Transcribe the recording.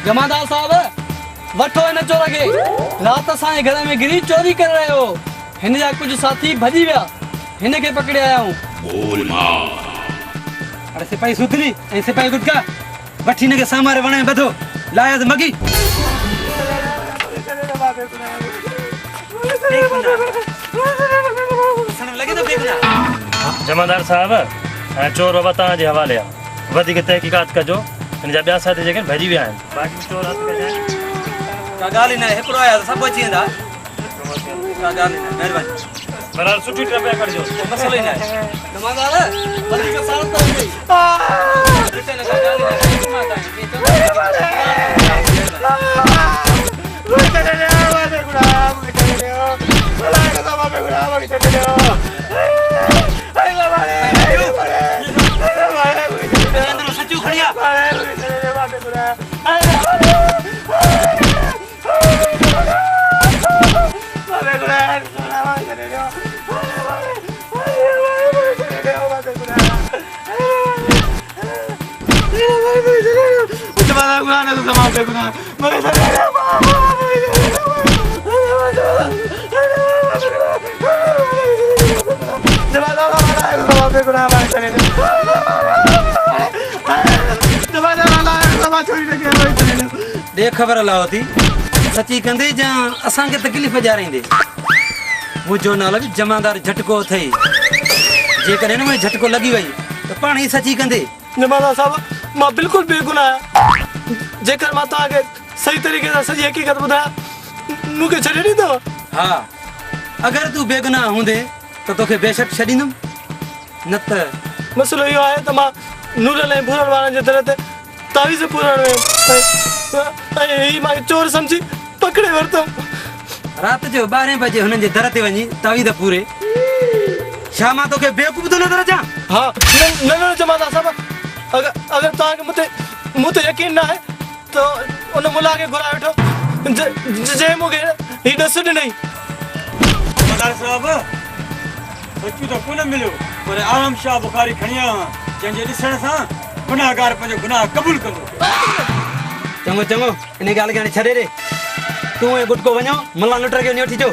जमादार साहब वठो इन चोर के रात असांजे घर में गिरी चोरी कर रहे हो हिन जा कुछ साथी भजी विया हिन के पकड़े आया हूं बोल मां अरे सिपाही सुधरी ए सिपाही गुटका वठी ने के सामारे वणे बधो लाया मगी जमादार साहब चोर बाबा तव्हांजे हवाले आहे वधीक तहकीकात कजो हिन जा ॿिया साथी जेके भॼी विया आहिनि बाक़ी चोर हथ में का ॻाल्हि न आहे हिकिड़ो आया सभु अची वेंदा का ॻाल्हि न महिरबानी बराबर सुठी ट्रिप कजो मसलो ही न आहे जमादार वधीक साल तो गई रिटे न का ॻाल्हि न आहे माता सचू खड़िया दे खबर लावती सची कंदे जा असां के तकलीफ जारेंदे मुझो नालो भी जमादार झटको थई जे करे न में झटको लगी वई तो पाणी सची कंदे जमादार साहब मां बिल्कुल बेगुनाह जेकर मां ता के सही तरीके से सही हकीकत बुधा मुके छड़ी दी तो हां अगर तू बेगुनाह हुंदे तो तोखे बेशक छडींदम नत मसलो यो है त मां नूरल ए भूरल वाला जे तरह तावीज पूरण मां चोर समझी पकड़े वरतो रात जो 12 बजे हुनन जे दर ते वनी तावीद पूरे शामा तो के बेवकूफ तो नजर जा हां न जमादार साहब अगर ता के मुते यकीन ना है तो उन मुला के घुरा बैठो जे मुके ही दसुड नहीं जमादार साहब सच्चू तो कोन मिलो पर आराम शाह बुखारी खणिया जंजे दिसण सा गुनाहगार पंजो गुनाह कबूल करो चंगो चंगो इन गाल के छड़े रे तू ए गुटको वणो मला लुटर के न्योठी जो